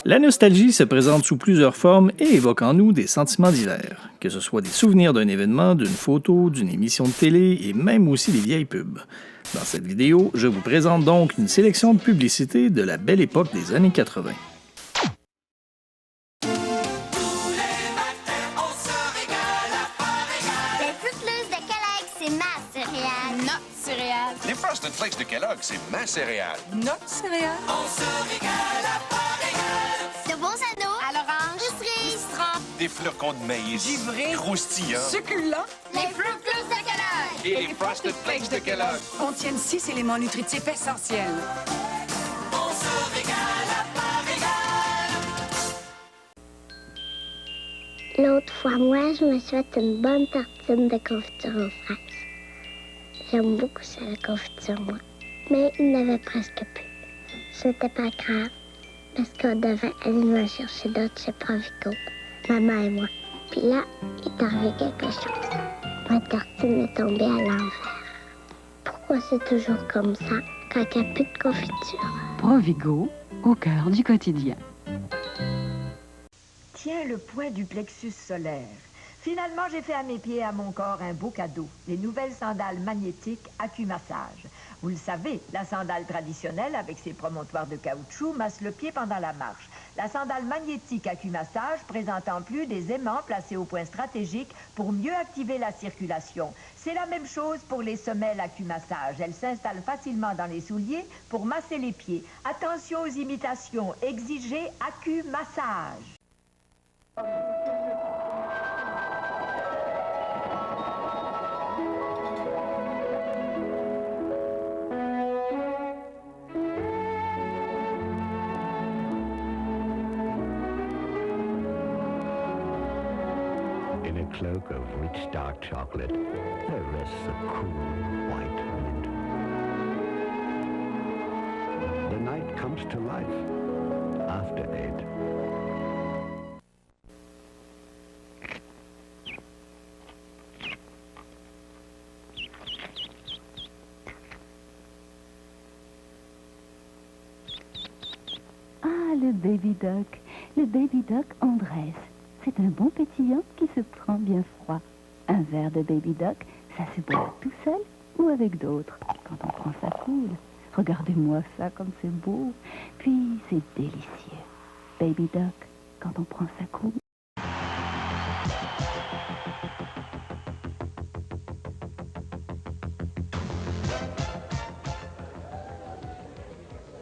La nostalgie se présente sous plusieurs formes et évoque en nous des sentiments divers, que ce soit des souvenirs d'un événement, d'une photo, d'une émission de télé et même aussi des vieilles pubs. Dans cette vidéo, je vous présente donc une sélection de publicités de la belle époque des années 80. Les Frosted Flakes de Kellogg, c'est ma céréale. Notre céréale. On se régale à part égale. De bons anneaux. À l'orange. De cerises. Des flocons de maïs. Givrés. Croustillants. Succulents. Les Fruit Plus de Kellogg. Et les Frosted Flakes de Kellogg. Contiennent 6 éléments nutritifs essentiels. On se régale à part égale. L'autre fois, moi, je me suis fait une bonne tartine de confiture aux fraises. J'aime beaucoup ça, la confiture, moi. Mais il n'y en avait presque plus. C'était pas grave, parce qu'on devait aller me chercher d'autres chez Provigo, maman et moi. Puis là, il est arrivé quelque chose. Ma tartine est tombée à l'envers. Pourquoi c'est toujours comme ça, quand il n'y a plus de confiture? Provigo, au cœur du quotidien. Tiens le point du plexus solaire. Finalement, j'ai fait à mes pieds et à mon corps un beau cadeau. Les nouvelles sandales magnétiques AccuMassage. Vous le savez, la sandale traditionnelle, avec ses promontoires de caoutchouc, masse le pied pendant la marche. La sandale magnétique AccuMassage présente en plus des aimants placés au point stratégique pour mieux activer la circulation. C'est la même chose pour les semelles AccuMassage. Elles s'installent facilement dans les souliers pour masser les pieds. Attention aux imitations. Exigez AccuMassage. In a cloak of rich dark chocolate, there rests a cool white wind. The night comes to life after 8. Ah, le baby duck en braise. C'est un bon pétillant qui se prend bien froid. Un verre de baby duck, ça se boit tout seul ou avec d'autres. Quand on prend ça cool. Regardez-moi ça comme c'est beau. Puis c'est délicieux. Baby duck, quand on prend ça cool.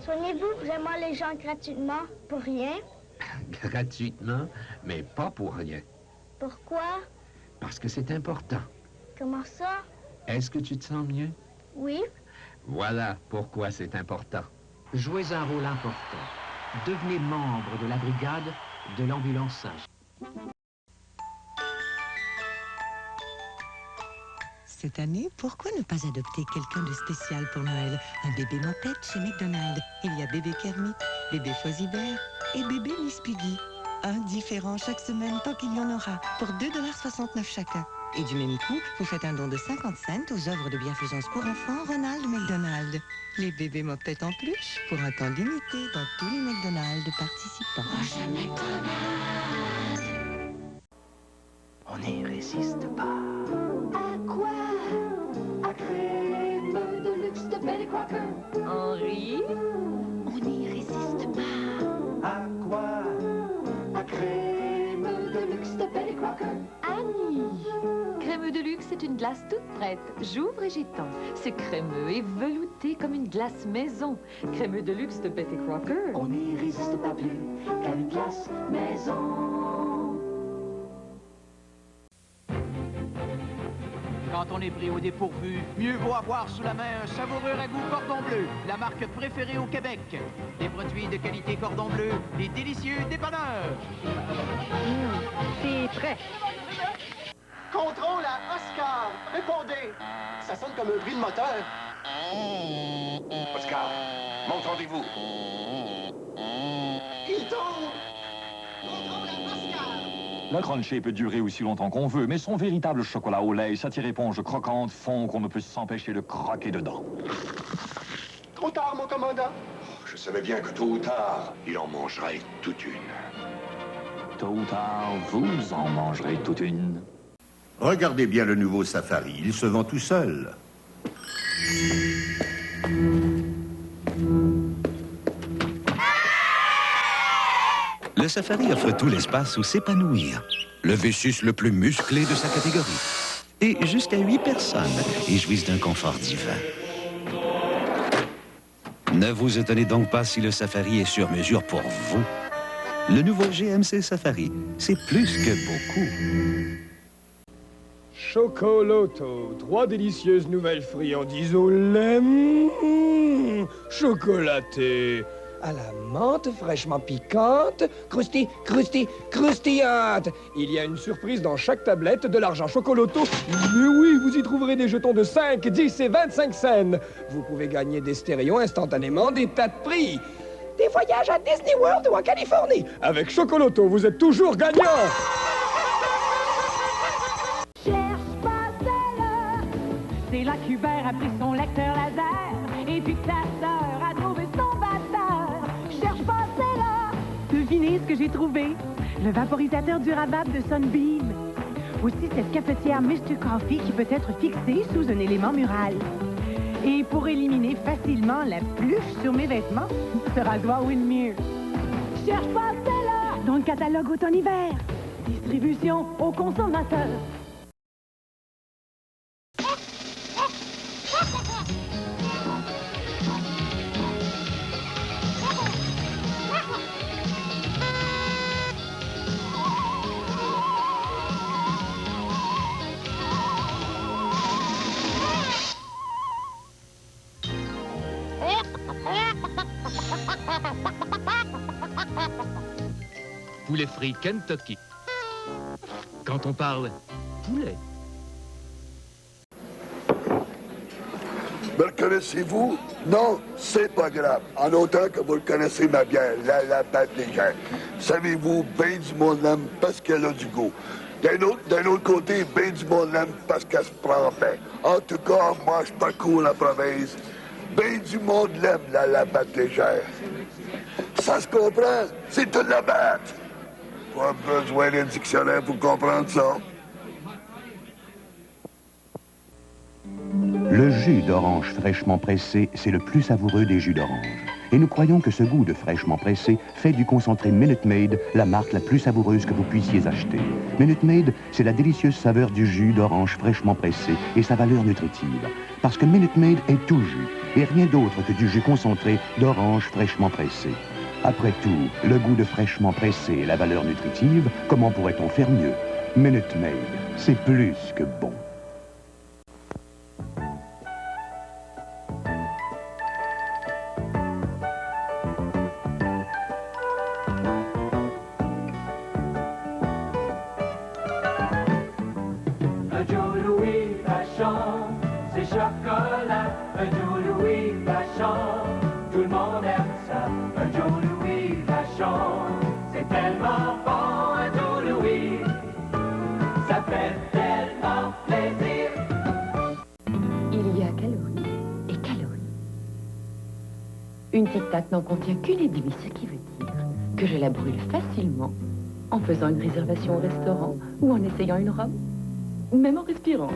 Soignez-vous vraiment les gens gratuitement pour rien? Gratuitement, mais pas pour rien. Pourquoi? Parce que c'est important. Comment ça? Est-ce que tu te sens mieux? Oui. Voilà pourquoi c'est important. Jouez un rôle important. Devenez membre de la brigade de l'ambulance sage. Cette année, pourquoi ne pas adopter quelqu'un de spécial pour Noël? Un bébé mopette chez McDonald's. Il y a bébé Kermit, bébé Fozzie-Bear et bébé Miss Piggy. Un différent chaque semaine tant qu'il y en aura, pour 2,69 $ chacun. Et du même coup, vous faites un don de 50 cents aux œuvres de bienfaisance pour enfants Ronald McDonald. Les bébés mopettes en peluche pour un temps limité dans tous les McDonald's participants. On n'y résiste pas. Crème de luxe de Betty Crocker. Henri. On n'y résiste pas. À quoi? À crème de luxe de Betty Crocker. Annie. Crème de luxe, c'est une glace toute prête. J'ouvre et j'étends. C'est crémeux et velouté comme une glace maison. Crème de luxe de Betty Crocker. On n'y résiste pas plus qu'à une glace maison. Quand on est pris au dépourvu, mieux vaut avoir sous la main un savoureux ragoût cordon bleu, la marque préférée au Québec. Des produits de qualité cordon bleu, des délicieux dépanneurs. C'est prêt. Contrôle à Oscar. Répondez. Ça sonne comme un bruit de moteur. Oscar, montrez-vous. Il tombe. Contrôle à Oscar. La crunchée peut durer aussi longtemps qu'on veut, mais son véritable chocolat au lait, sa tire-éponge croquante font qu'on ne peut s'empêcher de croquer dedans. Trop tard, mon commandant. Je savais bien que tôt ou tard, il en mangerait toute une. Tôt ou tard, vous en mangerez toute une. Regardez bien le nouveau Safari, il se vend tout seul. Le Safari offre tout l'espace où s'épanouir. Le V6 le plus musclé de sa catégorie. Et jusqu'à 8 personnes y jouissent d'un confort divin. Ne vous étonnez donc pas si le Safari est sur mesure pour vous. Le nouveau GMC Safari, c'est plus que beaucoup. Chocoloto, 3 délicieuses nouvelles friandises au lait chocolaté, à la menthe fraîchement piquante, croustillante. Il y a une surprise dans chaque tablette, de l'argent Chocoloto. Mais oui, vous y trouverez des jetons de 5, 10 et 25 cents. Vous pouvez gagner des stéréos instantanément, des tas de prix. Des voyages à Disney World ou en Californie. Avec Chocoloto, vous êtes toujours gagnant. C'est là qu'Hubert a pris son lecteur laser et puis que sa sœur a trouvé son batteur. Cherche pas, c'est là. Devinez ce que j'ai trouvé? Le vaporisateur durable de Sunbeam. Aussi cette cafetière Mr. Coffee qui peut être fixée sous un élément mural. Et pour éliminer facilement la pluche sur mes vêtements, ce rasoir Windmere. Cherche pas, c'est là. Dans le catalogue automne-hiver. Distribution aux consommateurs. Poulet frit Kentucky. Quand on parle poulet. Me le connaissez-vous? Non, c'est pas grave. En autant que vous le connaissez, ma bière, la Batte Légère. Savez-vous, ben du monde l'aime parce qu'elle a du goût. D'un autre côté, ben du monde l'aime parce qu'elle se prend bien. En tout cas, moi, je parcours la province. Ben du monde l'aime, la Batte Légère. Ça se comprend? C'est une la batte. Pas besoin d'un dictionnaire pour comprendre ça. Le jus d'orange fraîchement pressé, c'est le plus savoureux des jus d'orange. Et nous croyons que ce goût de fraîchement pressé fait du concentré Minute Maid la marque la plus savoureuse que vous puissiez acheter. Minute Maid, c'est la délicieuse saveur du jus d'orange fraîchement pressé et sa valeur nutritive. Parce que Minute Maid est tout jus, et rien d'autre que du jus concentré d'orange fraîchement pressé. Après tout, le goût de fraîchement pressé et la valeur nutritive, comment pourrait-on faire mieux? Minute Maid, c'est plus que bon. Un Joe Louis Vachon, c'est chocolat. Un Joe Louis Vachon, tout le monde aime ça. Un Joe Louis Vachon, c'est tellement bon. Un Joe Louis, ça fait tellement plaisir. Il y a calories et calories. Une Tic Tac n'en contient qu'une et demie, ce qui veut dire que je la brûle facilement en faisant une réservation au restaurant ou en essayant une robe, même en respirant.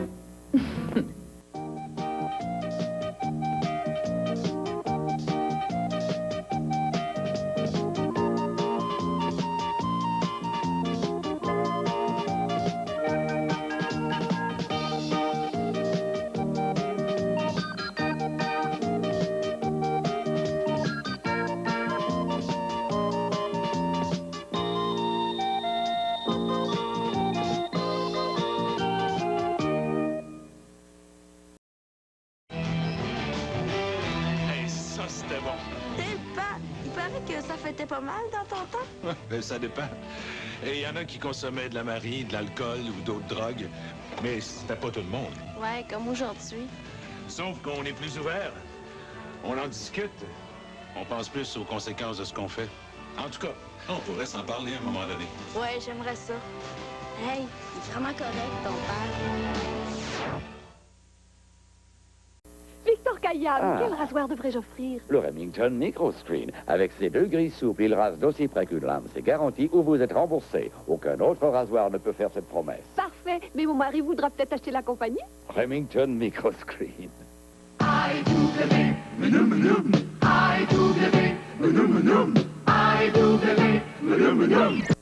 C'était bon. Il paraît que ça fêtait pas mal dans ton temps. Ben, ça dépend. Et il y en a qui consommaient de la marine, de l'alcool ou d'autres drogues. Mais c'était pas tout le monde. Ouais, comme aujourd'hui. Sauf qu'on est plus ouvert. On en discute. On pense plus aux conséquences de ce qu'on fait. En tout cas, on pourrait s'en parler à un moment donné. Ouais, j'aimerais ça. Hey, il est vraiment correct, ton père. Victor Caillé incroyable. Ah. Quel rasoir devrais-je offrir? Le Remington Microscreen. Avec ses 2 grilles souples, il rase d'aussi près qu'une lame. C'est garanti ou vous êtes remboursé. Aucun autre rasoir ne peut faire cette promesse. Parfait. Mais mon mari voudra peut-être acheter la compagnie. Remington Microscreen. I do believe, I do believe, I do believe,